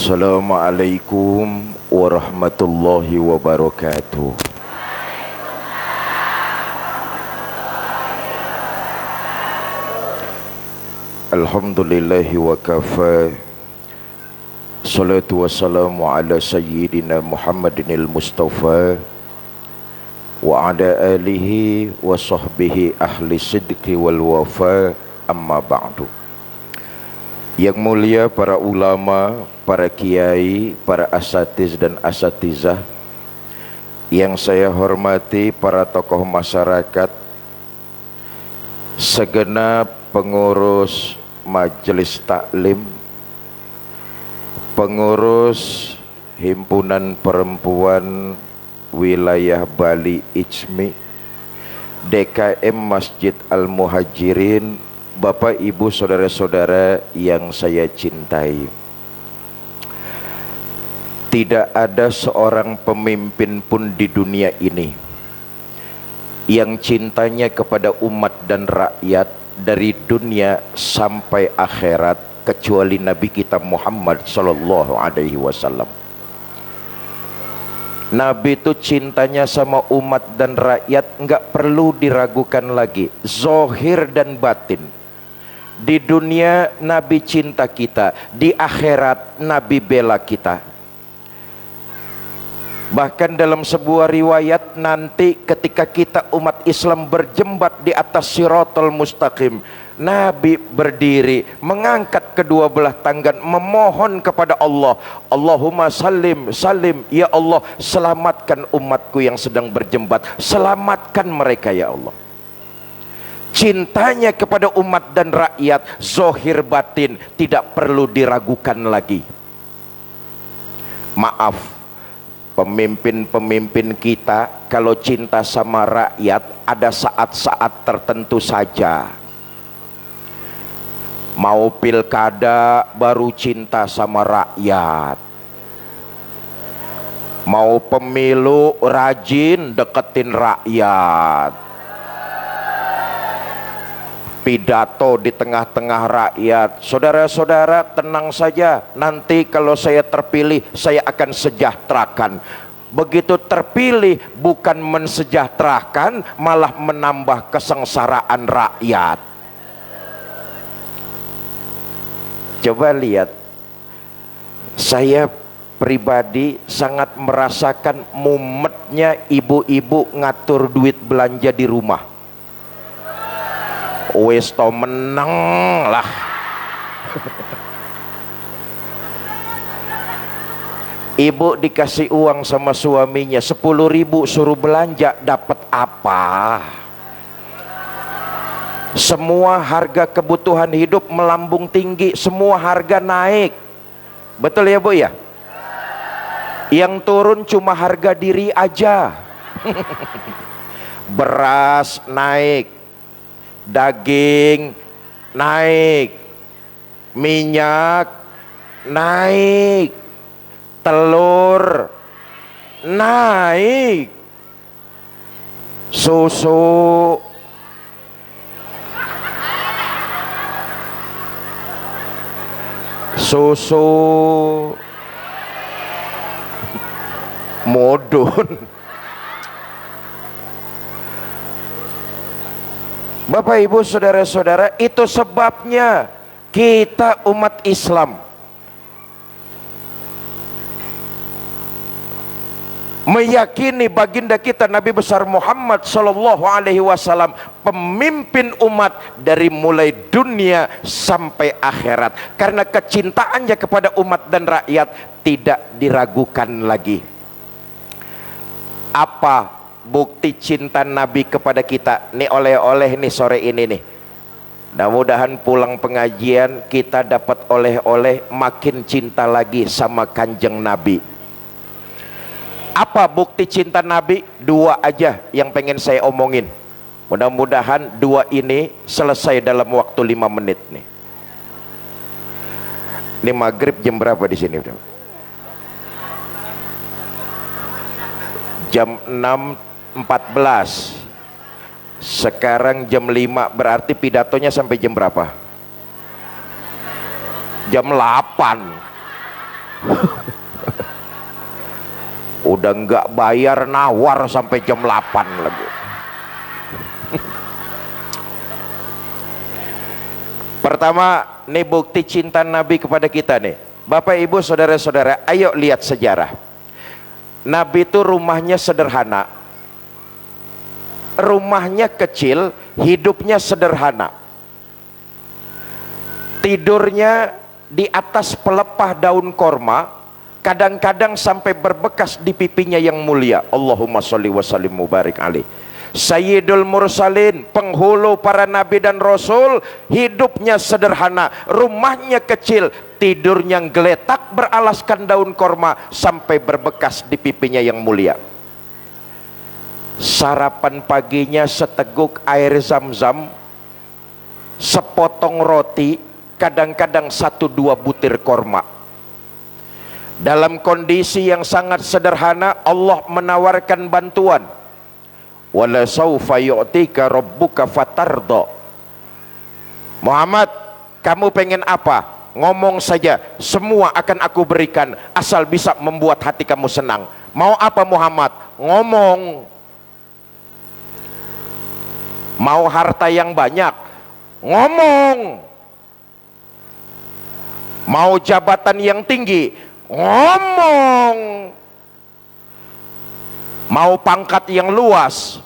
Assalamualaikum warahmatullahi wabarakatuh. Alhamdulillahi wa kafa. Salatu wassalamu ala sayyidina Muhammadinil Mustafa wa ala alihi wa sahbihi ahli sidqi wal wafa, amma ba'du. Yang mulia para ulama, para kiai, para asatiz dan asatizah, yang saya hormati para tokoh masyarakat, segenap pengurus majelis taklim, pengurus himpunan perempuan wilayah Bali Ijmi, DKM Masjid Al-Muhajirin, Bapak Ibu saudara-saudara yang saya cintai. Tidak ada seorang pemimpin pun di dunia ini yang cintanya kepada umat dan rakyat dari dunia sampai akhirat kecuali Nabi kita Muhammad sallallahu alaihi wasallam. Nabi itu cintanya sama umat dan rakyat enggak perlu diragukan lagi, zahir dan batin. Di dunia Nabi cinta kita, di akhirat Nabi bela kita. Bahkan dalam sebuah riwayat, nanti ketika kita umat Islam berjembat di atas Shiratal Mustaqim, Nabi berdiri mengangkat kedua belah tangan memohon kepada Allah, Allahumma salim salim, ya Allah selamatkan umatku yang sedang berjembat, selamatkan mereka ya Allah. Cintanya kepada umat dan rakyat zahir batin tidak perlu diragukan lagi. Maaf, pemimpin-pemimpin kita kalau cinta sama rakyat ada saat-saat tertentu saja. Mau pilkada baru cinta sama rakyat, mau pemilu rajin deketin rakyat, pidato di tengah-tengah rakyat. Saudara-saudara tenang saja, nanti kalau saya terpilih saya akan sejahterakan. Begitu terpilih bukan mensejahterakan, malah menambah kesengsaraan rakyat. Coba lihat, saya pribadi sangat merasakan mumetnya ibu-ibu ngatur duit belanja di rumah. Wes to menang lah. Ibu dikasih uang sama suaminya 10.000 suruh belanja, dapat apa? Semua harga kebutuhan hidup melambung tinggi, semua harga naik. Betul ya Bu ya? Yang turun cuma harga diri aja. Beras naik, daging naik, minyak naik, telur naik, susu modun. Bapak Ibu saudara-saudara, itu sebabnya kita umat Islam meyakini baginda kita Nabi besar Muhammad sallallahu alaihi wasallam pemimpin umat dari mulai dunia sampai akhirat, karena kecintaannya kepada umat dan rakyat tidak diragukan lagi. Apa bukti cinta Nabi kepada kita? Nih oleh-oleh nih sore ini nih. Mudah-mudahan pulang pengajian kita dapat oleh-oleh makin cinta lagi sama kanjeng Nabi. Apa bukti cinta Nabi? Dua aja yang pengen saya omongin. Mudah-mudahan dua ini selesai dalam waktu 5 menit nih. Ini maghrib jam berapa di sini? Jam 6.14. Sekarang jam 5, berarti pidatonya sampai jam berapa? Jam 8. Udah nggak bayar nawar sampai jam 8 lagi. Pertama, nih bukti cinta Nabi kepada kita nih. Bapak Ibu saudara-saudara, ayo lihat sejarah. Nabi itu rumahnya sederhana, rumahnya kecil, hidupnya sederhana, tidurnya di atas pelepah daun korma, kadang-kadang sampai berbekas di pipinya yang mulia. Allahumma sholli wa sallim mubarik alaih. Sayyidul Mursalin, penghulu para nabi dan rasul, hidupnya sederhana, rumahnya kecil, tidurnya geletak beralaskan daun korma sampai berbekas di pipinya yang mulia. Sarapan paginya seteguk air zam-zam, sepotong roti, kadang-kadang 1-2 butir korma. Dalam kondisi yang sangat sederhana, Allah menawarkan bantuan. Wala saufa yu'tika rabbuka fatarda. Muhammad, kamu pengen apa? Ngomong saja, semua akan aku berikan asal bisa membuat hati kamu senang. Mau apa Muhammad? Ngomong. Mau harta yang banyak? Ngomong. Mau jabatan yang tinggi? Ngomong. Mau pangkat yang luas?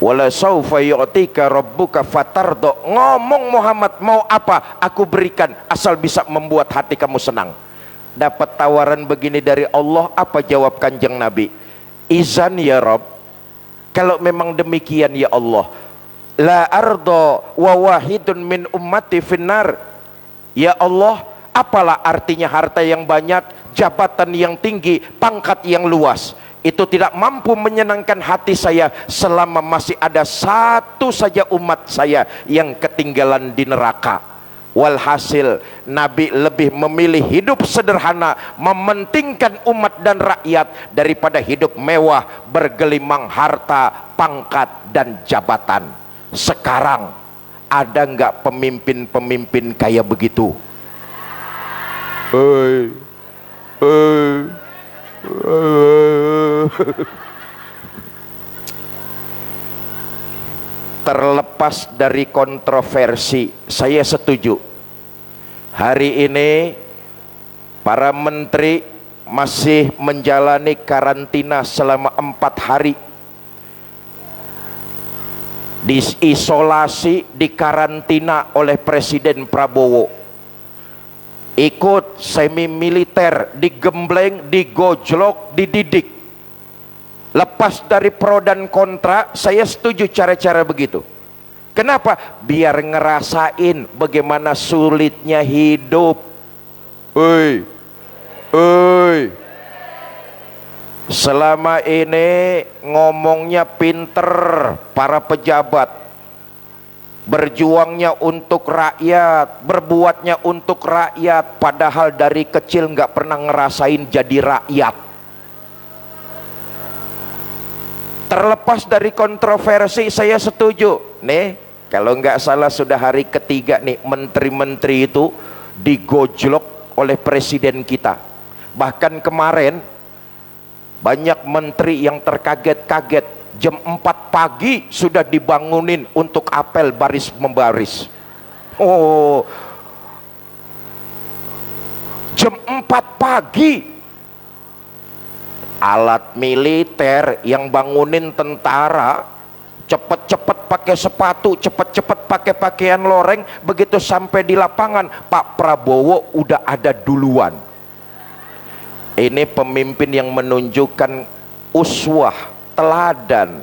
Wala saufa yu'tika rabbuka fatarda. Ngomong Muhammad, mau apa? Aku berikan asal bisa membuat hati kamu senang. Dapat tawaran begini dari Allah, apa jawab Kanjeng Nabi? Izan ya Rabb, kalau memang demikian ya Allah, la arda wa wahidun min ummati finnar. Ya Allah, apalah artinya harta yang banyak, jabatan yang tinggi, pangkat yang luas, itu tidak mampu menyenangkan hati saya selama masih ada satu saja umat saya yang ketinggalan di neraka. Walhasil Nabi lebih memilih hidup sederhana, mementingkan umat dan rakyat daripada hidup mewah, bergelimang harta, pangkat dan jabatan. Sekarang ada nggak pemimpin-pemimpin kayak begitu? Terlepas dari kontroversi, saya setuju hari ini para menteri masih menjalani karantina selama 4 hari, diisolasi, dikarantina oleh Presiden Prabowo, ikut semi militer, digembleng, digojlok, dididik. Lepas dari pro dan kontra, saya setuju cara-cara begitu. Kenapa? Biar ngerasain bagaimana sulitnya hidup. Selama ini ngomongnya pinter para pejabat, berjuangnya untuk rakyat, berbuatnya untuk rakyat, padahal dari kecil nggak pernah ngerasain jadi rakyat. Terlepas dari kontroversi, saya setuju nih, kalau nggak salah sudah hari ketiga nih menteri-menteri itu digojlok oleh presiden kita. Bahkan kemarin banyak menteri yang terkaget-kaget, jam 4 pagi sudah dibangunin untuk apel baris membaris. Oh, jam 4 pagi alat militer yang bangunin tentara, cepet-cepet pakai sepatu, cepet-cepet pakai pakaian loreng, begitu sampai di lapangan Pak Prabowo udah ada duluan. Ini pemimpin yang menunjukkan uswah, teladan.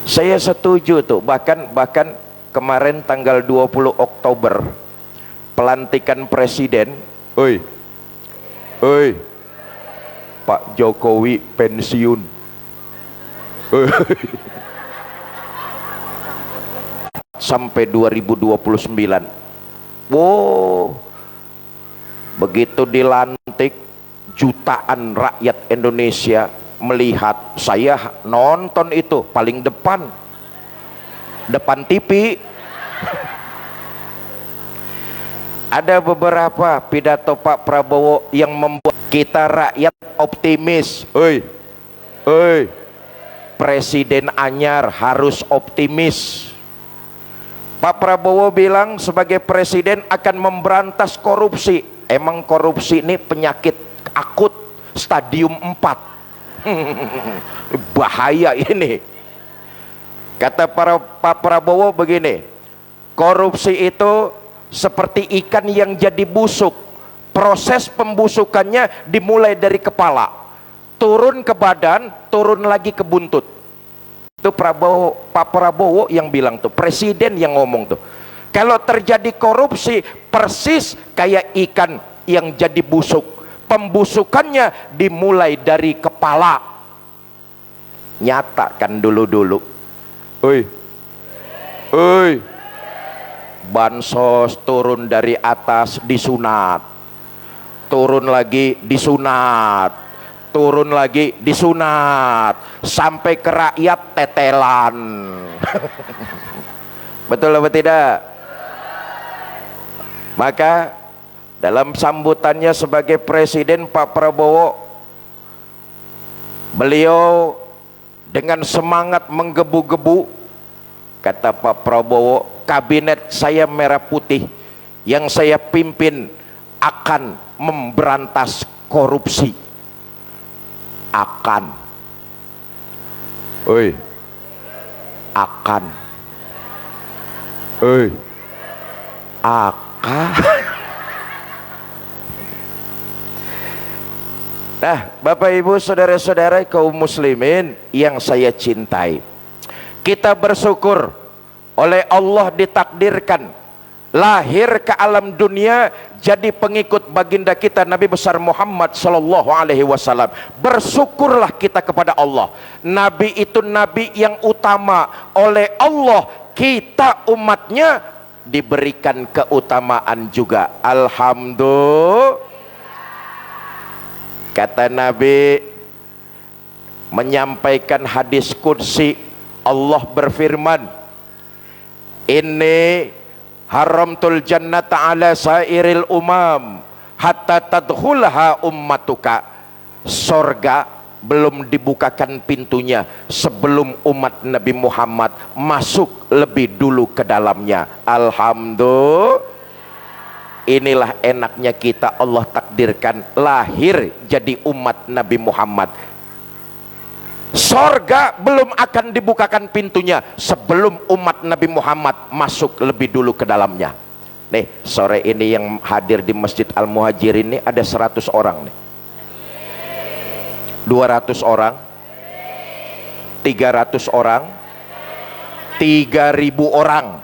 Saya setuju tuh, bahkan kemarin tanggal 20 Oktober pelantikan presiden. Pak Jokowi pensiun. Sampai 2029. Wow, begitu dilantik, jutaan rakyat Indonesia melihat, saya nonton itu paling depan depan TV. Ada beberapa pidato Pak Prabowo yang membuat kita rakyat optimis. Oi, Presiden anyar harus optimis. Pak Prabowo bilang sebagai presiden akan memberantas korupsi. Emang korupsi ini penyakit akut stadium 4. Bahaya ini. Kata Pak Prabowo begini, korupsi itu seperti ikan yang jadi busuk. Proses pembusukannya dimulai dari kepala, turun ke badan, turun lagi ke buntut. Itu Pak Prabowo yang bilang tuh, presiden yang ngomong tuh. Kalau terjadi korupsi persis kayak ikan yang jadi busuk. Pembusukannya dimulai dari kepala. Nyata kan dulu-dulu. Bansos turun dari atas disunat, turun lagi disunat, turun lagi disunat, sampai ke rakyat tetelan. Betul apa tidak? Maka dalam sambutannya sebagai presiden, Pak Prabowo, beliau dengan semangat menggebu-gebu, kata Pak Prabowo, kabinet saya merah putih yang saya pimpin akan memberantas korupsi. Akan. Akan. Nah, Bapak Ibu saudara-saudara kaum muslimin yang saya cintai, kita bersyukur oleh Allah ditakdirkan lahir ke alam dunia jadi pengikut baginda kita Nabi besar Muhammad sallallahu alaihi wasallam. Bersyukurlah kita kepada Allah. Nabi itu nabi yang utama oleh Allah, kita umatnya diberikan keutamaan juga. Alhamdulillah. Kata Nabi menyampaikan hadis qudsi, Allah berfirman, inni haramtul jannata ala sairil umam hatta tadkhulaha ummatuka. Sorga belum dibukakan pintunya sebelum umat Nabi Muhammad masuk lebih dulu ke dalamnya. Alhamdulillah. Inilah enaknya kita, Allah takdirkan lahir jadi umat Nabi Muhammad. Sorga belum akan dibukakan pintunya sebelum umat Nabi Muhammad masuk lebih dulu ke dalamnya. Nih, sore ini yang hadir di Masjid Al-Muhajirin ini ada 100 orang nih. 200 orang, 300 orang, 3.000 orang,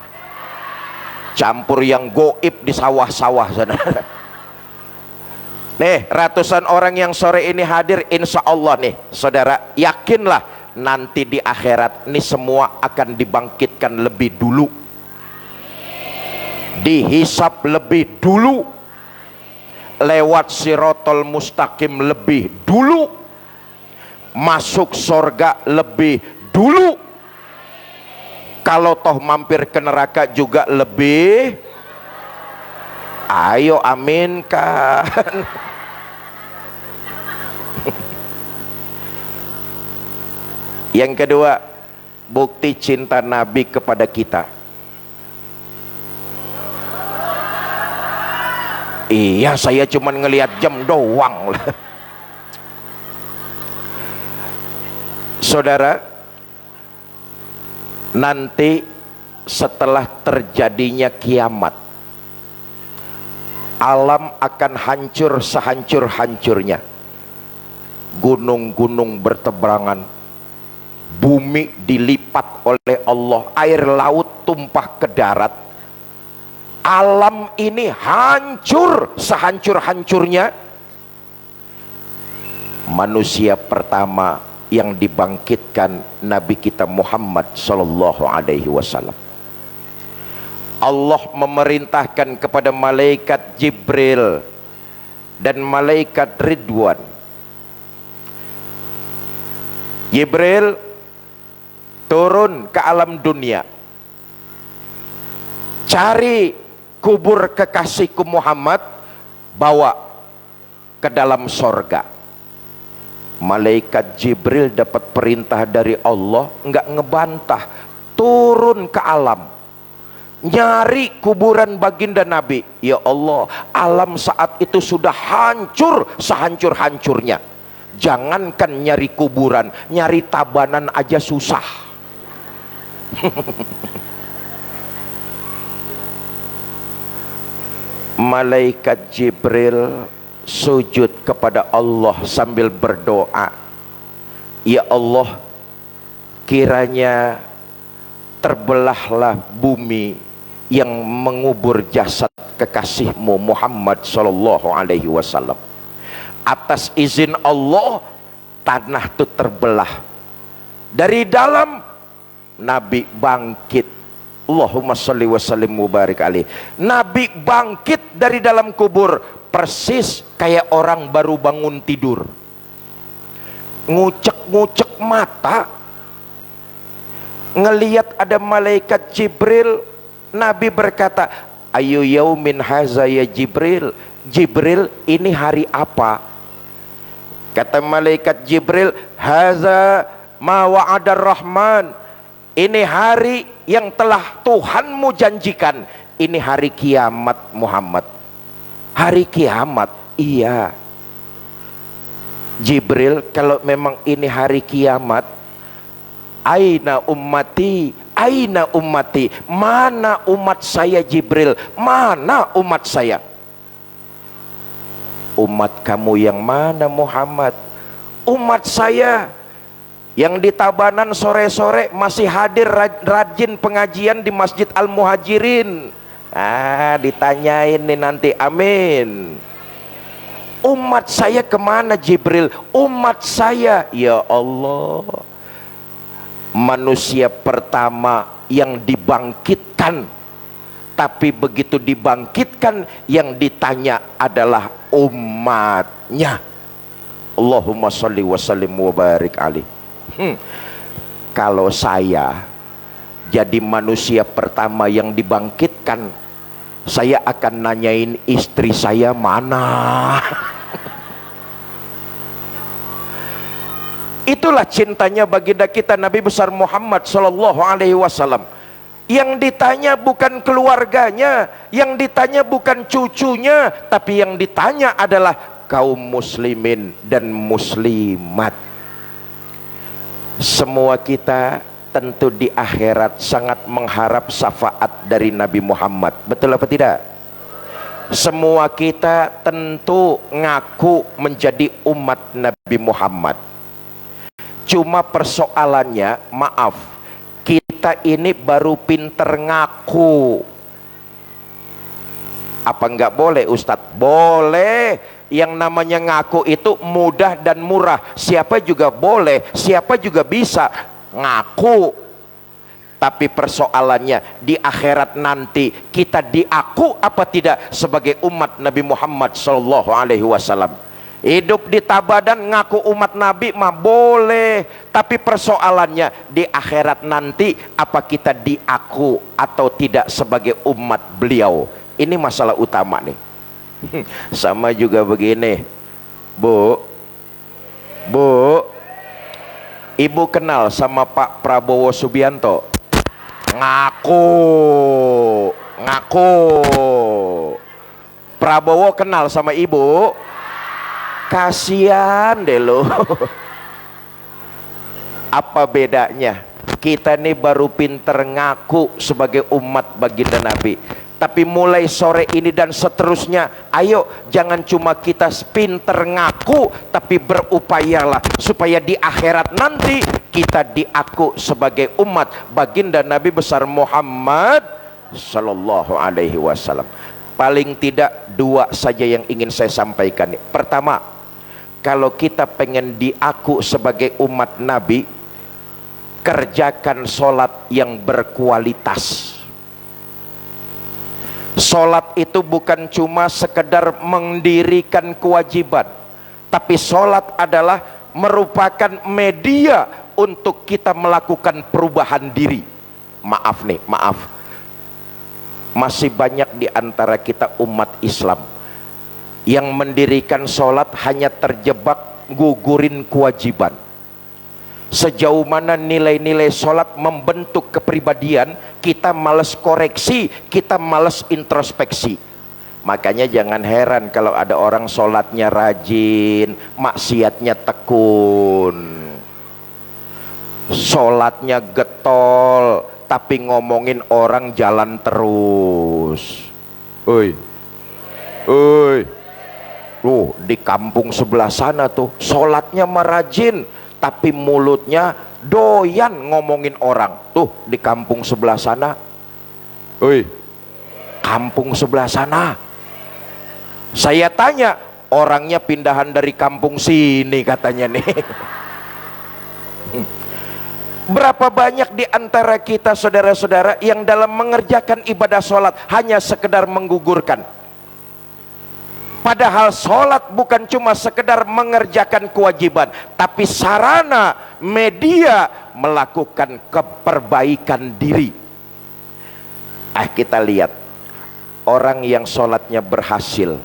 campur yang goib di sawah-sawah sana. Nih, ratusan orang yang sore ini hadir, insya Allah nih saudara, yakinlah nanti di akhirat nih semua akan dibangkitkan lebih dulu, dihisap lebih dulu, lewat sirotol mustaqim lebih dulu, masuk surga lebih dulu, kalau toh mampir ke neraka juga lebih. Ayo aminkan. Yang kedua, bukti cinta Nabi kepada kita. Iya, saya cuma ngelihat jam doang. Saudara, nanti setelah terjadinya kiamat, alam akan hancur sehancur-hancurnya. Gunung-gunung bertebarangan, bumi dilipat oleh Allah, air laut tumpah ke darat. Alam ini hancur sehancur-hancurnya. Manusia pertama yang dibangkitkan Nabi kita Muhammad sallallahu alaihi wasallam. Allah memerintahkan kepada malaikat Jibril dan malaikat Ridwan. Jibril turun ke alam dunia Cari kubur kekasihku Muhammad, bawa ke dalam sorga. Malaikat Jibril dapat perintah dari Allah, nggak ngebantah, turun ke alam, nyari kuburan baginda Nabi. Ya Allah, alam saat itu sudah hancur sehancur-hancurnya. Jangankan nyari kuburan, nyari tabanan aja susah. Malaikat Jibril sujud kepada Allah sambil berdoa, ya Allah, kiranya terbelahlah bumi yang mengubur jasad kekasihmu Muhammad sallallahu alaihi wasallam. Atas izin Allah, tanah itu terbelah. Dari dalam Nabi bangkit. Allahumma sholli wa sallim mubarik alaih. Nabi bangkit dari dalam kubur persis kayak orang baru bangun tidur. Ngucek-ngucek mata, ngelihat ada malaikat Jibril. Nabi berkata, ayu yaumin haza ya Jibril. Jibril, ini hari apa? Kata malaikat Jibril, haza ma wa'adar rahman. Ini hari yang telah Tuhanmu janjikan. Ini hari kiamat Muhammad. Hari kiamat, iya. Jibril, kalau memang ini hari kiamat, aina ummati, aina ummati, mana umat saya Jibril, mana umat saya? Umat kamu yang mana Muhammad? Umat saya yang di Tabanan sore-sore masih hadir rajin pengajian di Masjid Al-Muhajirin. Ditanyain nih nanti, amin. Umat saya kemana Jibril? Umat saya, ya Allah, manusia pertama yang dibangkitkan. Tapi begitu dibangkitkan, yang ditanya adalah umatnya. Allahumma sholli wa sallim wa barik alaih. Kalau saya jadi manusia pertama yang dibangkitkan, saya akan nanyain istri saya mana. Itulah cintanya baginda kita Nabi besar Muhammad sallallahu alaihi wasallam. Yang ditanya bukan keluarganya, yang ditanya bukan cucunya, tapi yang ditanya adalah kaum muslimin dan muslimat. Semua kita tentu di akhirat sangat mengharap syafaat dari Nabi Muhammad. Betul apa tidak? Semua kita tentu ngaku menjadi umat Nabi Muhammad. Cuma persoalannya, maaf, kita ini baru pinter ngaku. Apa enggak boleh Ustadz? Boleh. Yang namanya ngaku itu mudah dan murah. Siapa juga boleh, siapa juga bisa ngaku. Tapi persoalannya di akhirat nanti, kita diaku apa tidak sebagai umat Nabi Muhammad sallallahu alaihi wasallam. Hidup di Tabadan ngaku umat Nabi mah boleh, tapi persoalannya di akhirat nanti, apa kita diaku atau tidak sebagai umat beliau. Ini masalah utama nih. Sama juga begini, Bu, Ibu kenal sama Pak Prabowo Subianto? Ngaku. Prabowo kenal sama Ibu? Kasihan deh lo. Apa bedanya? Kita nih baru pinter ngaku sebagai umat baginda Nabi. Tapi mulai sore ini dan seterusnya, ayo jangan cuma kita pinter ngaku, tapi berupayalah supaya di akhirat nanti kita diaku sebagai umat baginda Nabi besar Muhammad sallallahu alaihi wasallam. Paling tidak dua saja yang ingin saya sampaikan. Pertama, kalau kita pengen diaku sebagai umat Nabi, kerjakan sholat yang berkualitas. Sholat itu bukan cuma sekedar mendirikan kewajiban, tapi sholat adalah merupakan media untuk kita melakukan perubahan diri. Maaf nih, maaf. Masih banyak di antara kita umat Islam yang mendirikan sholat hanya terjebak gugurin kewajiban. Sejauh mana nilai-nilai sholat membentuk kepribadian, kita males koreksi, kita males introspeksi. Makanya jangan heran kalau ada orang sholatnya rajin, maksiatnya tekun, sholatnya getol, tapi ngomongin orang jalan terus. Oi, di kampung sebelah sana tuh sholatnya merajin, tapi mulutnya doyan ngomongin orang. Tuh di kampung sebelah sana, kampung sebelah sana. Saya tanya, orangnya pindahan dari kampung sini katanya nih. Berapa banyak di antara kita saudara-saudara yang dalam mengerjakan ibadah sholat hanya sekedar menggugurkan. Padahal sholat bukan cuma sekedar mengerjakan kewajiban, tapi sarana media melakukan keperbaikan diri. Kita lihat orang yang sholatnya berhasil,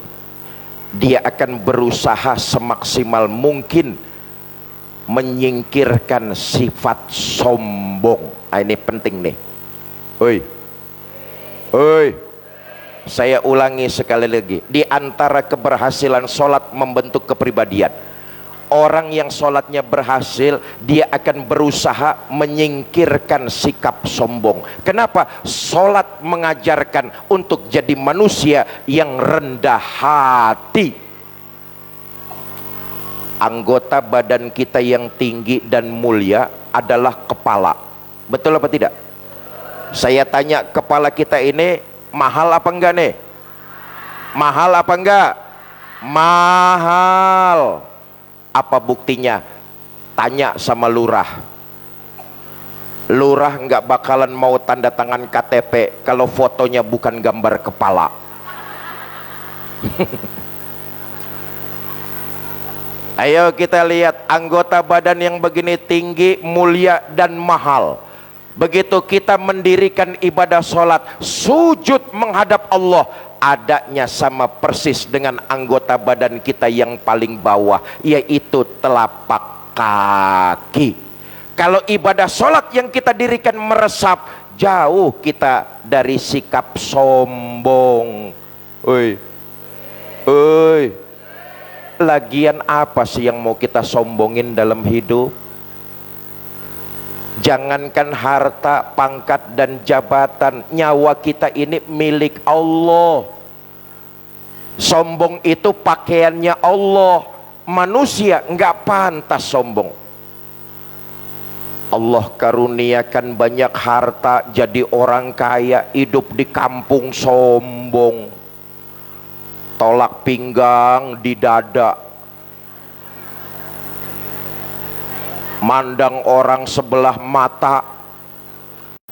dia akan berusaha semaksimal mungkin menyingkirkan sifat sombong. Ini penting nih. Saya ulangi sekali lagi, di antara keberhasilan sholat membentuk kepribadian, orang yang sholatnya berhasil, dia akan berusaha menyingkirkan sikap sombong. Kenapa? Sholat mengajarkan untuk jadi manusia yang rendah hati. Anggota badan kita yang tinggi dan mulia adalah kepala. Betul apa tidak? Saya tanya, kepala kita ini mahal apa enggak nih? Mahal apa enggak? Mahal. Apa buktinya? Tanya sama lurah. Lurah nggak bakalan mau tanda tangan KTP kalau fotonya bukan gambar kepala. Ayo kita lihat anggota badan yang begini tinggi, mulia dan mahal. Begitu kita mendirikan ibadah sholat, sujud menghadap Allah, adanya sama persis dengan anggota badan kita yang paling bawah, yaitu telapak kaki. Kalau ibadah sholat yang kita dirikan meresap, jauh kita dari sikap sombong. Lagian apa sih yang mau kita sombongin dalam hidup? Jangankan harta, pangkat dan jabatan, nyawa kita ini milik Allah. Sombong itu pakaiannya Allah. Manusia nggak pantas sombong. Allah karuniakan banyak harta, jadi orang kaya, hidup di kampung sombong. Tolak pinggang di dada, mandang orang sebelah mata,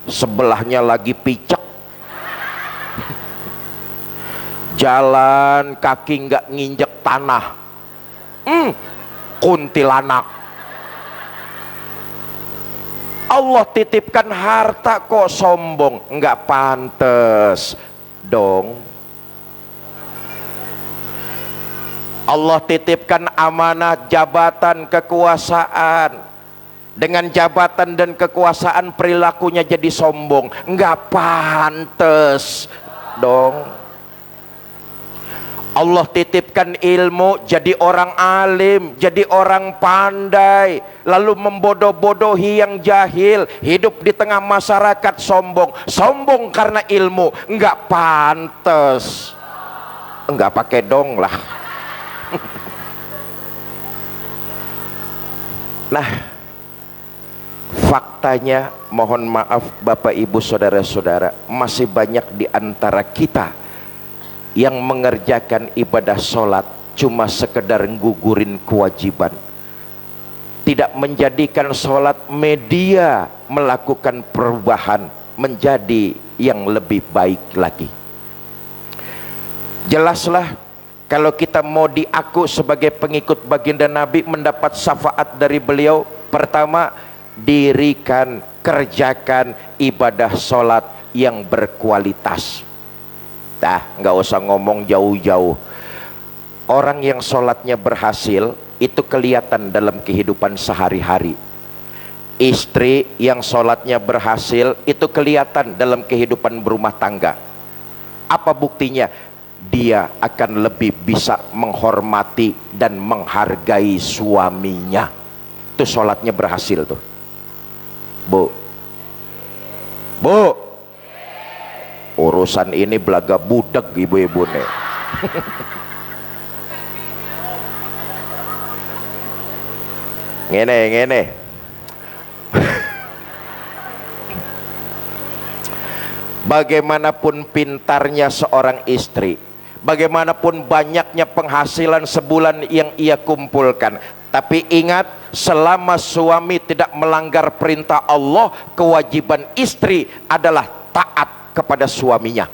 sebelahnya lagi picek. Jalan kaki nggak nginjek tanah, kuntilanak. Allah titipkan harta kok sombong, nggak pantes dong. Allah titipkan amanah jabatan kekuasaan, dengan jabatan dan kekuasaan perilakunya jadi sombong, nggak pantes dong. Allah titipkan ilmu, jadi orang alim, jadi orang pandai, lalu membodoh-bodohi yang jahil, hidup di tengah masyarakat sombong. Sombong karena ilmu, nggak pantes. Nggak pakai dong lah. Nah, faktanya, mohon maaf Bapak Ibu saudara-saudara, masih banyak di antara kita yang mengerjakan ibadah sholat cuma sekedar gugurin kewajiban, tidak menjadikan sholat media melakukan perubahan menjadi yang lebih baik lagi. Jelaslah, kalau kita mau diaku sebagai pengikut baginda Nabi, mendapat syafaat dari beliau, pertama, dirikan, kerjakan ibadah sholat yang berkualitas. Nggak usah ngomong jauh-jauh. Orang yang sholatnya berhasil itu kelihatan dalam kehidupan sehari-hari. Istri yang sholatnya berhasil itu kelihatan dalam kehidupan berumah tangga. Apa buktinya? Dia akan lebih bisa menghormati dan menghargai suaminya. Itu sholatnya berhasil tuh. Bu, urusan ini belaga budak ibu-ibu nih. Ngene. Bagaimanapun pintarnya seorang istri, bagaimanapun banyaknya penghasilan sebulan yang ia kumpulkan, tapi ingat, selama suami tidak melanggar perintah Allah, kewajiban istri adalah taat kepada suaminya.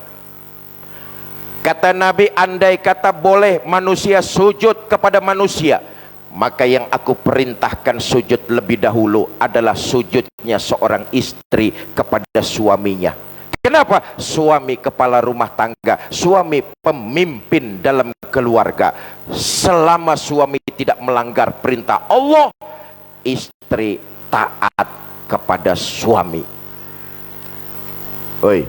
Kata Nabi, andai kata boleh manusia sujud kepada manusia, maka yang aku perintahkan sujud lebih dahulu adalah sujudnya seorang istri kepada suaminya. Kenapa? Suami kepala rumah tangga, suami pemimpin dalam keluarga. Selama suami tidak melanggar perintah Allah, istri taat kepada suami. Oi.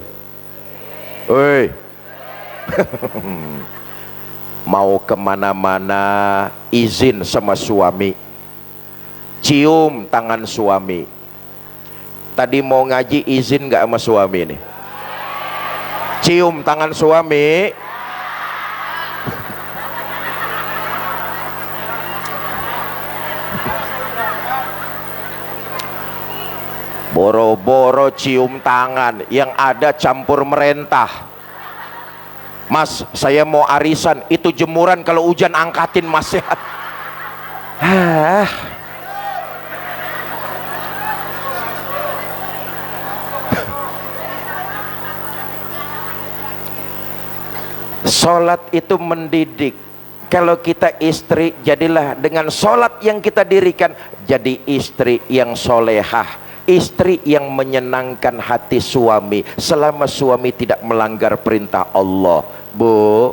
Mau kemana-mana izin sama suami, cium tangan suami. Tadi mau ngaji izin nggak sama suami nih? Cium tangan suami. Boro-boro cium tangan, yang ada campur merentah. Mas, saya mau arisan, itu jemuran kalau hujan angkatin mas ya. Sholat itu mendidik. Kalau kita istri, jadilah dengan sholat yang kita dirikan, jadi istri yang solehah, istri yang menyenangkan hati suami selama suami tidak melanggar perintah Allah. Bu,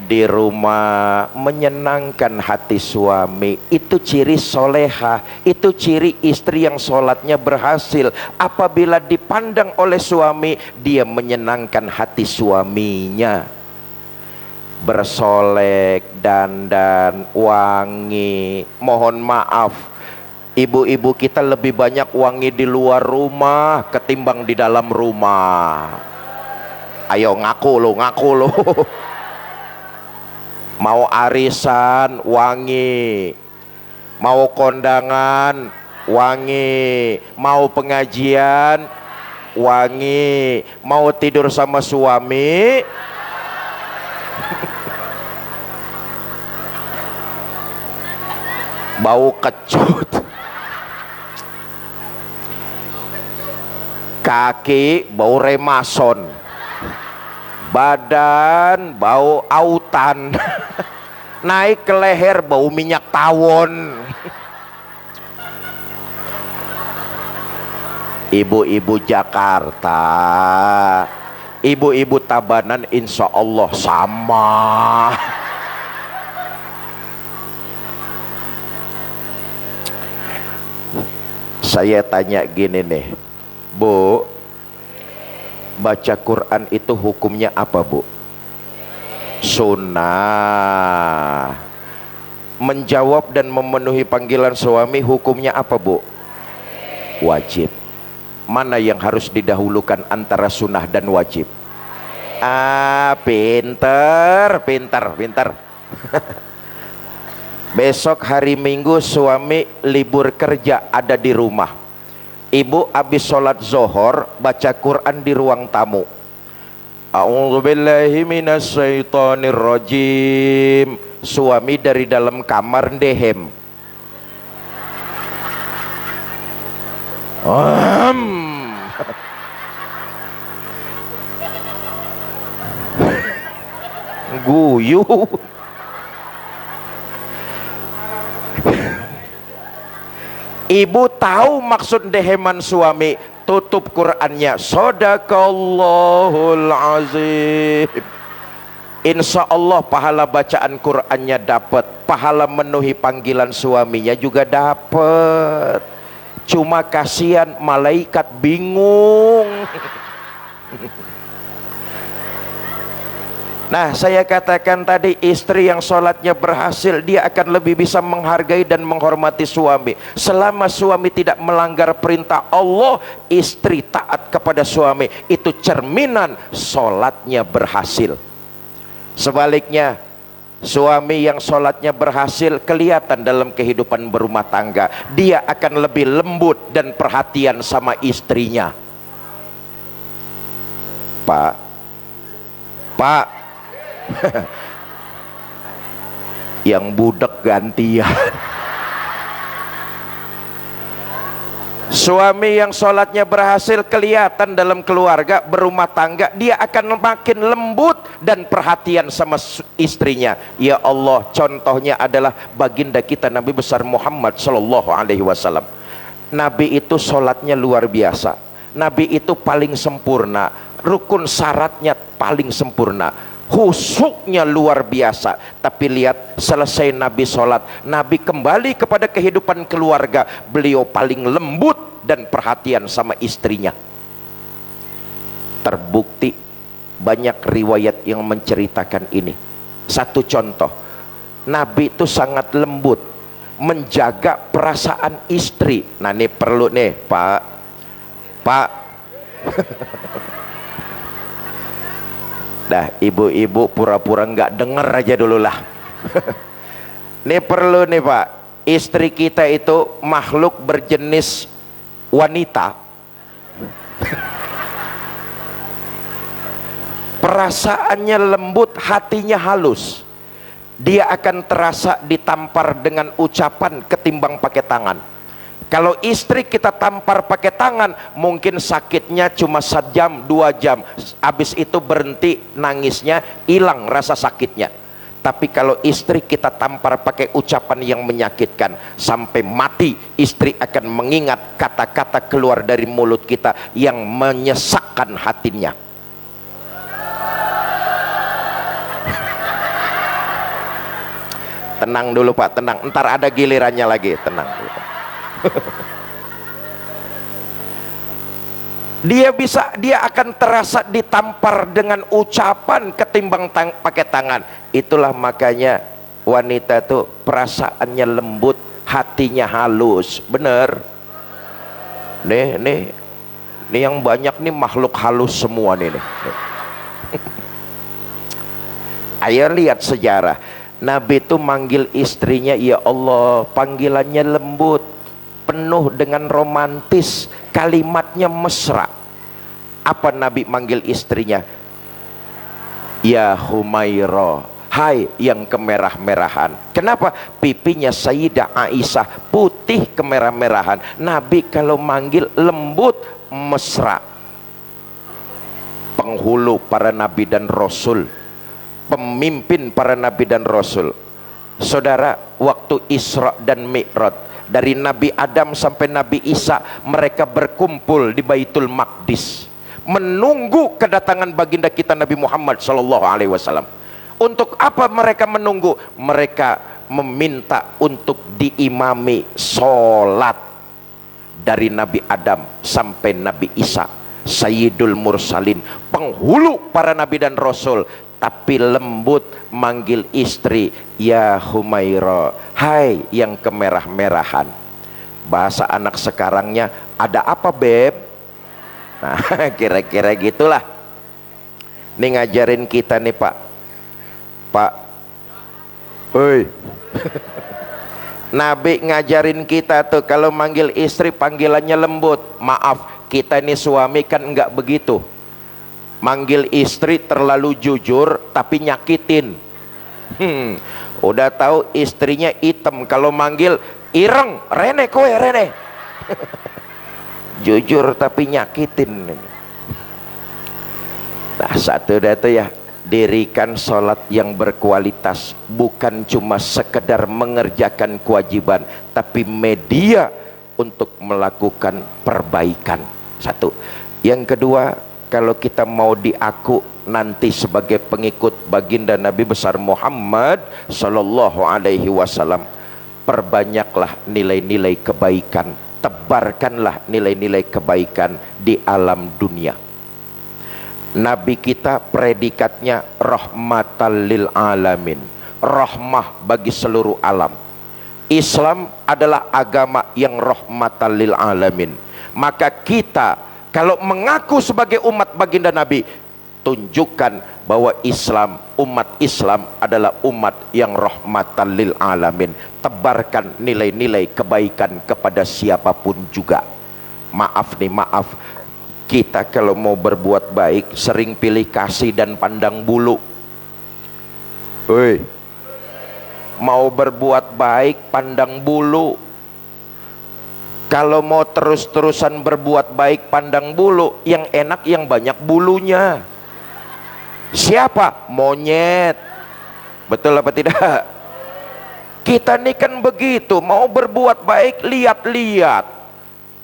di rumah menyenangkan hati suami, itu ciri soleha, itu ciri istri yang sholatnya berhasil. Apabila dipandang oleh suami, dia menyenangkan hati suaminya, bersolek, dandan, wangi. Mohon maaf, ibu-ibu kita lebih banyak wangi di luar rumah ketimbang di dalam rumah. Ayo ngaku lo. Mau arisan wangi, mau kondangan wangi, mau pengajian wangi, mau tidur sama suami bau kecut, kaki bau remason, badan bau autan, naik ke leher bau minyak tawon. Ibu-ibu Jakarta, ibu-ibu Tabanan, insya Allah sama. Saya tanya gini nih, Bu, baca Quran itu hukumnya apa, Bu? Sunnah. Menjawab dan memenuhi panggilan suami hukumnya apa, Bu? Wajib. Mana yang harus didahulukan antara sunnah dan wajib? Pinter. Besok hari Minggu suami libur kerja, ada di rumah. Ibu habis sholat zohor baca Quran di ruang tamu. A'udzubillahi minasyaitonirrajim. Suami dari dalam kamar ndehem. Guyu. Ibu tahu maksud deheman suami, tutup Qurannya, Shadaqallahul azim. Insya Allah pahala bacaan Qurannya dapat, pahala memenuhi panggilan suaminya juga dapat. Cuma kasihan malaikat bingung. Nah, saya katakan tadi, istri yang sholatnya berhasil, dia akan lebih bisa menghargai dan menghormati suami. Selama suami tidak melanggar perintah Allah, istri taat kepada suami, itu cerminan sholatnya berhasil. Sebaliknya, suami yang sholatnya berhasil kelihatan dalam kehidupan berumah tangga, dia akan lebih lembut dan perhatian sama istrinya. Pak yang budak gantian. Suami yang sholatnya berhasil kelihatan dalam keluarga berumah tangga, dia akan makin lembut dan perhatian sama istrinya. Ya Allah, contohnya adalah baginda kita Nabi besar Muhammad Sallallahu Alaihi Wasallam. Nabi itu sholatnya luar biasa, Nabi itu paling sempurna, rukun syaratnya paling sempurna, khusyuknya luar biasa. Tapi lihat, selesai Nabi sholat, Nabi kembali kepada kehidupan keluarga, beliau paling lembut dan perhatian sama istrinya. Terbukti banyak riwayat yang menceritakan ini. Satu contoh, Nabi itu sangat lembut menjaga perasaan istri. Nah, ini perlu nih Pak dah, ibu-ibu pura-pura nggak denger aja dulu lah. Ini perlu nih Pak, istri kita itu makhluk berjenis wanita. Perasaannya lembut, hatinya halus. Dia akan terasa ditampar dengan ucapan ketimbang pakai tangan. Kalau istri kita tampar pakai tangan, mungkin sakitnya cuma 1 jam 2 jam, habis itu berhenti nangisnya, hilang rasa sakitnya. Tapi kalau istri kita tampar pakai ucapan yang menyakitkan, sampai mati istri akan mengingat kata-kata keluar dari mulut kita yang menyesakkan hatinya. Tenang dulu Pak, tenang, ntar ada gilirannya lagi, tenang dulu Pak. Dia akan terasa ditampar dengan ucapan ketimbang pakai tangan. Itulah makanya wanita tuh perasaannya lembut, hatinya halus. Bener nih yang banyak nih makhluk halus semua nih. Ayo lihat sejarah, Nabi itu manggil istrinya, ya Allah, panggilannya lembut, penuh dengan romantis, kalimatnya mesra. Apa Nabi manggil istrinya? Ya Humairah, hai yang kemerah-merahan. Kenapa? Pipinya Sayyidah Aisyah putih kemerah-merahan. Nabi kalau manggil lembut, mesra. Penghulu para nabi dan rasul, pemimpin para nabi dan rasul. Saudara, waktu Isra dan Mi'raj, dari Nabi Adam sampai Nabi Isa, mereka berkumpul di Baitul Maqdis menunggu kedatangan baginda kita Nabi Muhammad Sallallahu Alaihi Wasallam. Untuk apa mereka menunggu? Mereka meminta untuk diimami sholat dari Nabi Adam sampai Nabi Isa, Sayyidul Mursalin, penghulu para nabi dan rasul. Tapi lembut manggil istri, ya Humairah, hai yang kemerah-merahan. Bahasa anak sekarangnya, ada apa beb? Nah, kira-kira gitulah. Ini ngajarin kita nih Pak, oi. Nabi ngajarin kita tuh kalau manggil istri panggilannya lembut. Maaf, kita ini suami kan enggak begitu. Manggil istri terlalu jujur tapi nyakitin. Udah tahu istrinya hitam, kalau manggil ireng, rene kowe rene. Jujur tapi nyakitin. Nah, satu data ya, dirikan sholat yang berkualitas, bukan cuma sekedar mengerjakan kewajiban, tapi media untuk melakukan perbaikan. Satu. Yang kedua, kalau kita mau diaku nanti sebagai pengikut baginda Nabi besar Muhammad sallallahu alaihi wasallam, perbanyaklah nilai-nilai kebaikan, tebarkanlah nilai-nilai kebaikan di alam dunia. Nabi kita predikatnya rahmatan lil alamin, rahmah bagi seluruh alam. Islam adalah agama yang rahmatan lil alamin. Maka kita kalau mengaku sebagai umat baginda Nabi, tunjukkan bahwa Islam, umat Islam adalah umat yang rahmatan lil alamin. Tebarkan nilai-nilai kebaikan kepada siapapun juga. Maaf nih, maaf, kita kalau mau berbuat baik sering pilih kasih dan pandang bulu. Mau berbuat baik pandang bulu. Kalau mau terus-terusan berbuat baik pandang bulu, yang enak yang banyak bulunya. Siapa? Monyet. Betul apa tidak? Kita nih kan begitu, mau berbuat baik lihat-lihat.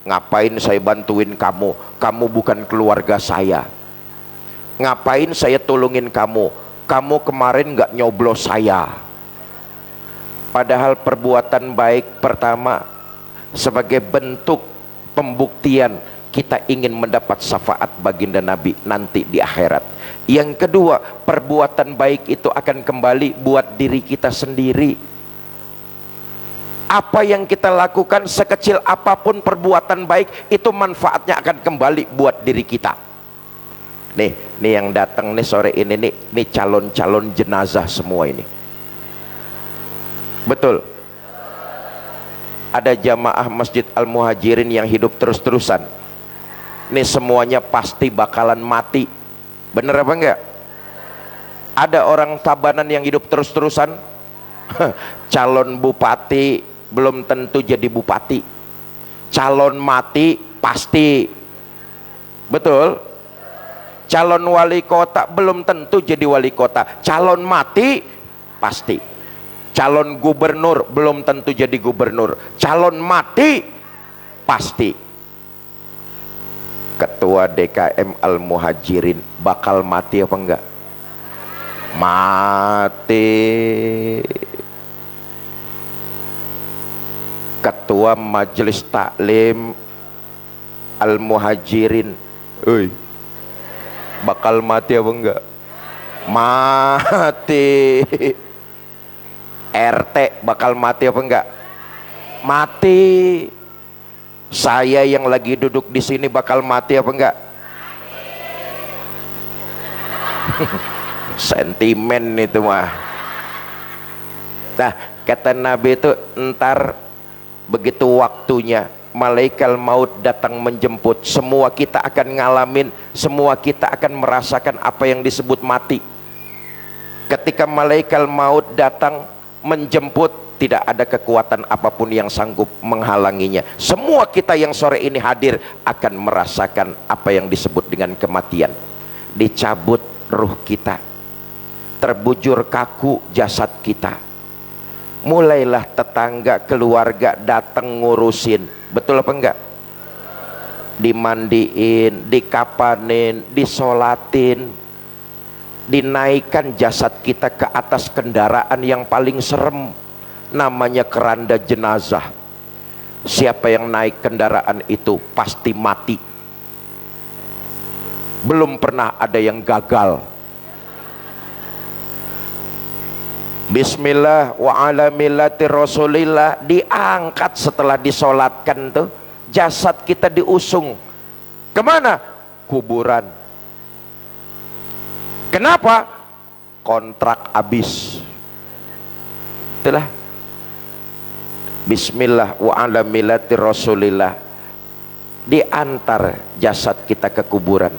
Ngapain saya bantuin kamu? Kamu bukan keluarga saya. Ngapain saya tolongin kamu? Kamu kemarin nggak nyoblos saya. Padahal perbuatan baik pertama sebagai bentuk pembuktian kita ingin mendapat syafaat baginda Nabi nanti di akhirat. Yang kedua, perbuatan baik itu akan kembali buat diri kita sendiri. Apa yang kita lakukan, sekecil apapun perbuatan baik, itu manfaatnya akan kembali buat diri kita. Nih yang datang nih sore ini nih calon-calon jenazah semua ini. Betul. Ada jamaah Masjid Al-Muhajirin yang hidup terus-terusan. Ini semuanya pasti bakalan mati. Bener apa enggak? Ada orang Tabanan yang hidup terus-terusan. Calon bupati belum tentu jadi bupati. Calon mati pasti. Betul. Calon wali kota belum tentu jadi wali kota. Calon mati pasti. Calon gubernur belum tentu jadi gubernur. Calon mati pasti. Ketua DKM Al-Muhajirin bakal mati apa enggak? Mati. Ketua Majelis Taklim Al-Muhajirin, bakal mati apa enggak? Mati. RT bakal mati apa enggak? Mati. Saya yang lagi duduk di sini bakal mati apa enggak? Sentimen itu mah. Nah, kata Nabi itu, ntar begitu waktunya malaikat maut datang menjemput, semua kita akan ngalamin, semua kita akan merasakan apa yang disebut mati. Ketika malaikat maut datang menjemput, tidak ada kekuatan apapun yang sanggup menghalanginya. Semua kita yang sore ini hadir akan merasakan apa yang disebut dengan kematian. Dicabut ruh kita, terbujur kaku jasad kita. Mulailah tetangga, keluarga datang ngurusin. Betul apa enggak? Dimandiin, dikapanin, disolatin, dinaikkan jasad kita ke atas kendaraan yang paling serem, namanya keranda jenazah. Siapa yang naik kendaraan itu pasti mati. Belum pernah ada yang gagal. Bismillah wa ala millati rasulillah, diangkat setelah disolatkan tuh, jasad kita diusung kemana? Kuburan. Kenapa? Kontrak habis. Itulah Bismillah wa ala millati rasulillah, diantar jasad kita ke kuburan.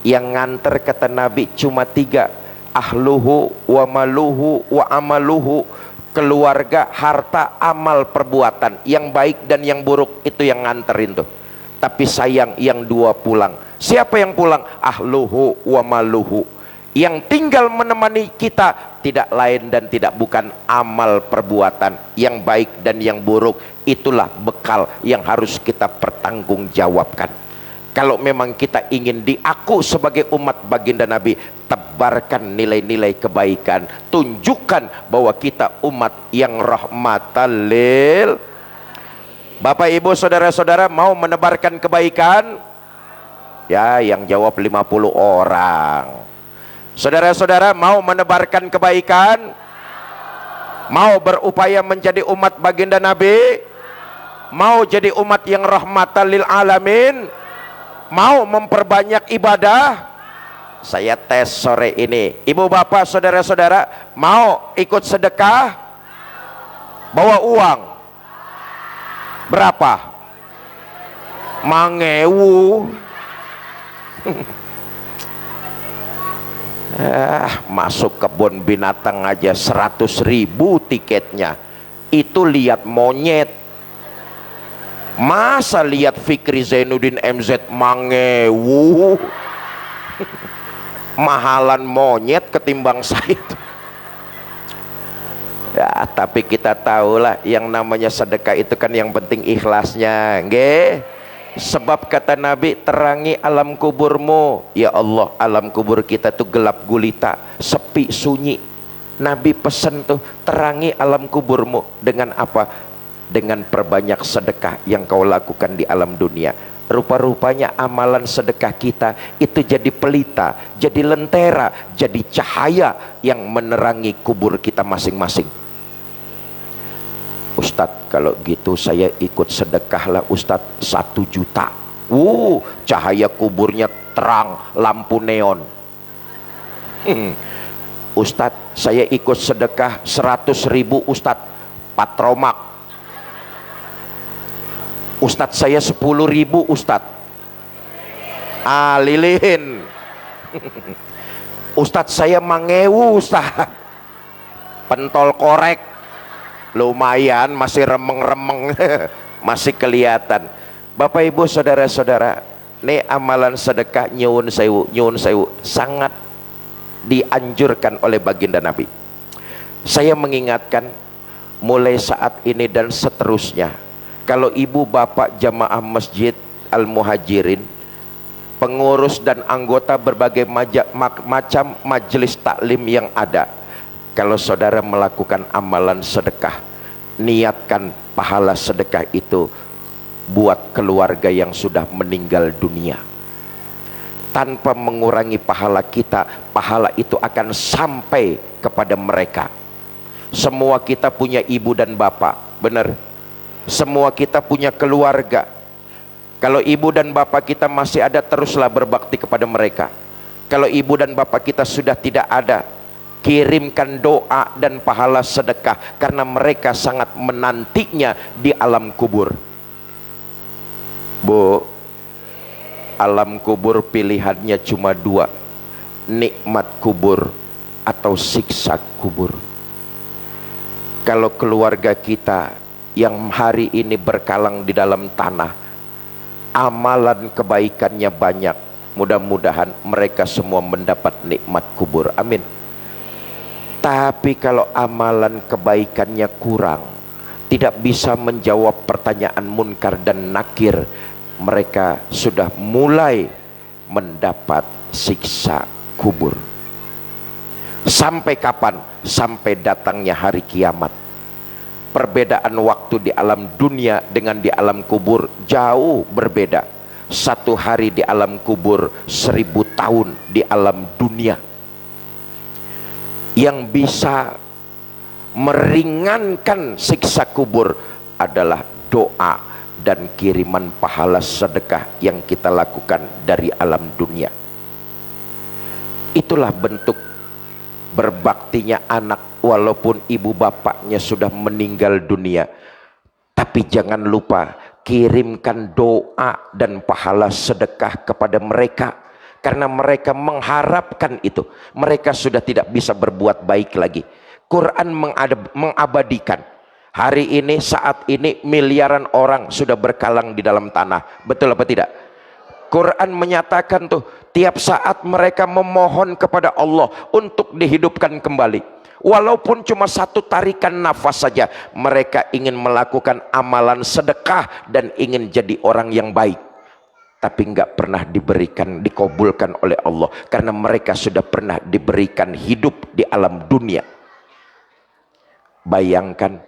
Yang nganter kata Nabi cuma 3, ahluhu wa maluhu wa amaluhu, keluarga, harta, amal, perbuatan. Yang baik dan yang buruk itu yang nganterin tuh. Tapi sayang yang 2 pulang. Siapa yang pulang? Ahluhu wa maluhu. Yang tinggal menemani kita tidak lain dan tidak bukan amal perbuatan yang baik dan yang buruk. Itulah bekal yang harus kita pertanggungjawabkan. Kalau memang kita ingin diaku sebagai umat baginda Nabi, tebarkan nilai-nilai kebaikan, tunjukkan bahwa kita umat yang rahmatan lil. Bapak Ibu saudara-saudara mau menebarkan kebaikan? Ya, yang jawab 50 orang. Saudara-saudara mau menebarkan kebaikan? Mau berupaya menjadi umat baginda Nabi? Mau jadi umat yang rahmatan lil alamin? Mau memperbanyak ibadah? Saya tes sore ini. Ibu bapak saudara-saudara mau ikut sedekah? Bawa uang berapa? Mangewu. Masuk kebun binatang aja 100.000 tiketnya. Itu lihat monyet. Masa lihat Fikri Zainuddin MZ mangewu. Mahalan monyet ketimbang saya itu. Ya, tapi kita tahulah yang namanya sedekah itu kan yang penting ikhlasnya, nggih. Sebab kata Nabi, terangi alam kuburmu. Ya Allah, alam kubur kita tuh gelap gulita, sepi sunyi. Nabi pesan tuh, terangi alam kuburmu dengan apa? Dengan perbanyak sedekah yang kau lakukan di alam dunia. Rupa-rupanya amalan sedekah kita itu jadi pelita, jadi lentera, jadi cahaya yang menerangi kubur kita masing-masing. Ustadz, kalau gitu saya ikut sedekahlah Ustadz 1 juta. Cahaya kuburnya terang, lampu neon. Ustadz, saya ikut sedekah 100.000 Ustadz, patromak. Ustadz saya 10.000 Ustadz, lilin. Ustadz saya mangewu Ustadz, pentol korek, lumayan masih remeng-remeng. Masih kelihatan. Bapak ibu saudara-saudara, ini amalan sedekah nyuwun sewu sangat dianjurkan oleh baginda Nabi. Saya mengingatkan mulai saat ini dan seterusnya, kalau ibu bapak jamaah masjid Al-Muhajirin, pengurus dan anggota berbagai macam majelis taklim yang ada, kalau saudara melakukan amalan sedekah, niatkan pahala sedekah itu buat keluarga yang sudah meninggal dunia. Tanpa mengurangi pahala kita, pahala itu akan sampai kepada mereka. Semua kita punya ibu dan bapak, benar? Semua kita punya keluarga. Kalau ibu dan bapak kita masih ada, teruslah berbakti kepada mereka. Kalau ibu dan bapak kita sudah tidak ada, kirimkan doa dan pahala sedekah, karena mereka sangat menantinya di alam kubur. Bu, alam kubur pilihannya cuma 2, nikmat kubur atau siksa kubur. Kalau keluarga kita yang hari ini berkalang di dalam tanah, amalan kebaikannya banyak, mudah-mudahan mereka semua mendapat nikmat kubur, amin. Tapi kalau amalan kebaikannya kurang, tidak bisa menjawab pertanyaan munkar dan nakir, mereka sudah mulai mendapat siksa kubur. Sampai kapan? Sampai datangnya hari kiamat. Perbedaan waktu di alam dunia dengan di alam kubur jauh berbeda. 1 hari di alam kubur, 1000 tahun di alam dunia. Yang bisa meringankan siksa kubur adalah doa dan kiriman pahala sedekah yang kita lakukan dari alam dunia. Itulah bentuk berbaktinya anak walaupun ibu bapaknya sudah meninggal dunia. Tapi jangan lupa kirimkan doa dan pahala sedekah kepada mereka, karena mereka mengharapkan itu. Mereka sudah tidak bisa berbuat baik lagi. Quran mengabadikan, hari ini, saat ini miliaran orang sudah berkalang di dalam tanah, betul apa tidak? Quran menyatakan tuh, tiap saat mereka memohon kepada Allah untuk dihidupkan kembali. Walaupun cuma 1 tarikan nafas saja, mereka ingin melakukan amalan sedekah dan ingin jadi orang yang baik. tapi nggak pernah dikabulkan oleh Allah, karena mereka sudah pernah diberikan hidup di alam dunia. Bayangkan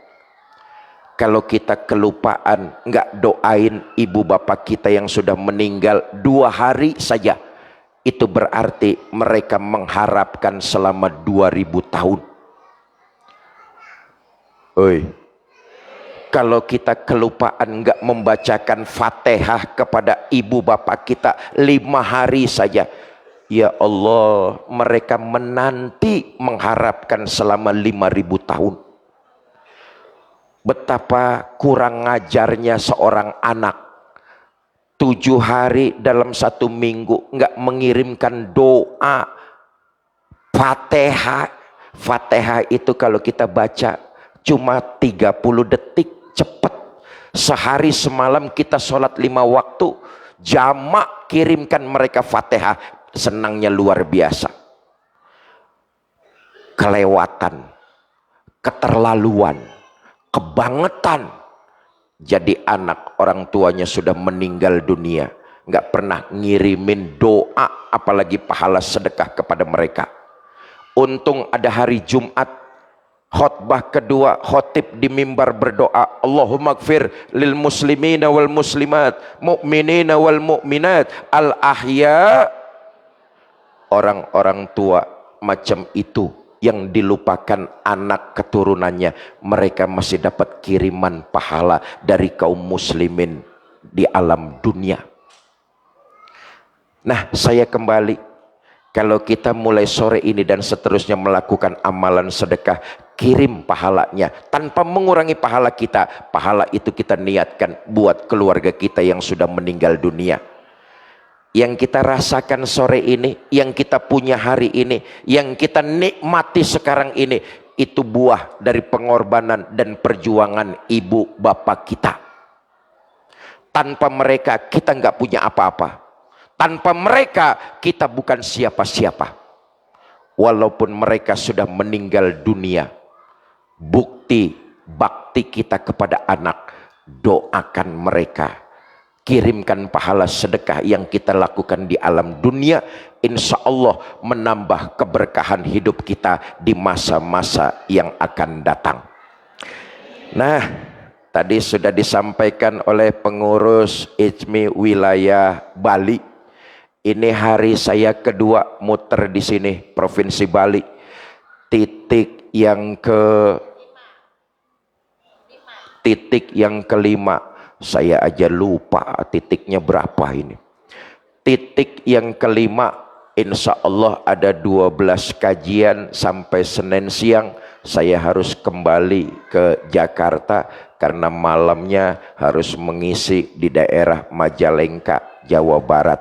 kalau kita kelupaan nggak doain ibu bapak kita yang sudah meninggal 2 hari saja, itu berarti mereka mengharapkan selama 2000 tahun. Oi, kalau kita kelupaan nggak membacakan Fatihah kepada ibu bapak kita 5 hari saja, ya Allah, mereka menanti mengharapkan selama 5000 tahun. Betapa kurang ngajarnya seorang anak 7 hari dalam 1 minggu nggak mengirimkan doa Fatihah. Fatihah itu kalau kita baca cuma 30 detik, cepat. Sehari semalam kita sholat 5 waktu, jamak kirimkan mereka Fatihah, senangnya luar biasa. Kelewatan, keterlaluan, kebangetan. Jadi anak orang tuanya sudah meninggal dunia, nggak pernah ngirimin doa, apalagi pahala sedekah kepada mereka. Untung ada hari Jumat, khutbah kedua, khotib di mimbar berdoa, Allahumma gfir lil muslimina wal muslimat, mu'minina wal mu'minat, al ahya. Orang-orang tua macam itu yang dilupakan anak keturunannya, mereka masih dapat kiriman pahala dari kaum muslimin di alam dunia. Nah, saya kembali, kalau kita mulai sore ini dan seterusnya melakukan amalan sedekah, kirim pahalanya tanpa mengurangi pahala kita. Pahala itu kita niatkan buat keluarga kita yang sudah meninggal dunia. Yang kita rasakan sore ini, yang kita punya hari ini, yang kita nikmati sekarang ini, itu buah dari pengorbanan dan perjuangan ibu bapak kita. Tanpa mereka kita nggak punya apa-apa. Tanpa mereka kita bukan siapa-siapa. Walaupun mereka sudah meninggal dunia, bukti bakti kita kepada anak, doakan mereka. Kirimkan pahala sedekah yang kita lakukan di alam dunia, insya Allah menambah keberkahan hidup kita di masa-masa yang akan datang. Nah, tadi sudah disampaikan oleh pengurus IJMI wilayah Bali. Ini hari saya kedua muter di sini, Provinsi Bali. Titik yang kelima. Saya aja lupa titiknya berapa ini. Titik yang kelima, insya Allah ada 12 kajian sampai Senin siang. Saya harus kembali ke Jakarta karena malamnya harus mengisi di daerah Majalengka, Jawa Barat.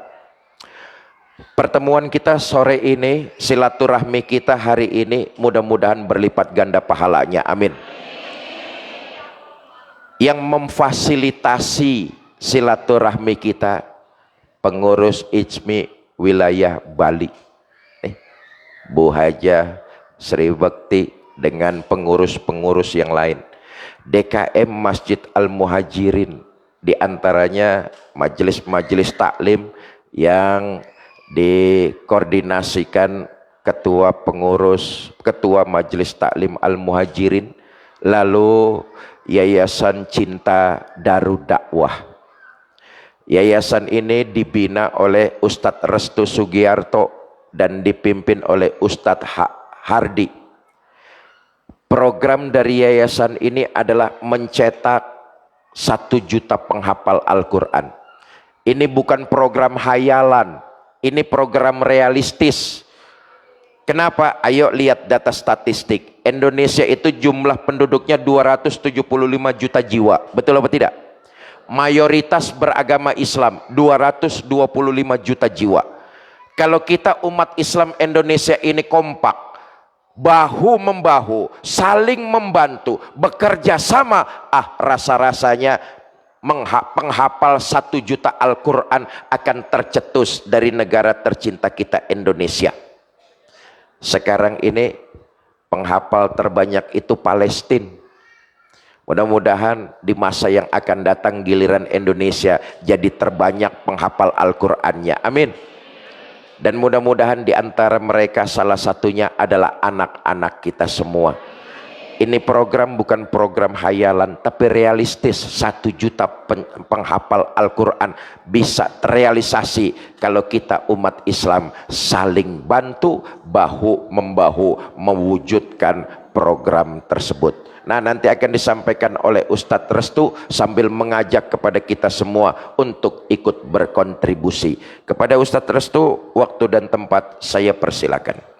Pertemuan kita sore ini, silaturahmi kita hari ini, mudah-mudahan berlipat ganda pahalanya, amin. Yang memfasilitasi silaturahmi kita, pengurus IJMI wilayah Bali, Bu Haja Sri Bekti dengan pengurus-pengurus yang lain, DKM Masjid Al-Muhajirin, diantaranya majelis-majelis taklim yang dikoordinasikan ketua Majelis Taklim Al-Muhajirin, lalu Yayasan Cinta Darud Dakwah. Yayasan ini dibina oleh Ustadz Restu Sugiarto dan dipimpin oleh Ustadz Hardi. Program dari yayasan ini adalah mencetak 1 juta penghafal Al-Quran. Ini bukan program hayalan, ini program realistis. Kenapa? Ayo lihat data statistik. Indonesia itu jumlah penduduknya 275 juta jiwa. Betul apa tidak? Mayoritas beragama Islam 225 juta jiwa. Kalau kita umat Islam Indonesia ini kompak, bahu membahu, saling membantu, bekerja sama, rasa-rasanya penghafal 1 juta Al-Quran akan tercetus dari negara tercinta kita, Indonesia. Sekarang ini penghafal terbanyak itu Palestina. Mudah-mudahan di masa yang akan datang giliran Indonesia jadi terbanyak penghafal Al-Qur'annya. Amin. Dan mudah-mudahan di antara mereka salah satunya adalah anak-anak kita semua. Ini program bukan program hayalan, tapi realistis. 1 juta penghafal Al-Quran bisa terrealisasi kalau kita umat Islam saling bantu, bahu-membahu mewujudkan program tersebut. Nah, nanti akan disampaikan oleh Ustadz Restu sambil mengajak kepada kita semua untuk ikut berkontribusi. Kepada Ustadz Restu, waktu dan tempat saya persilakan.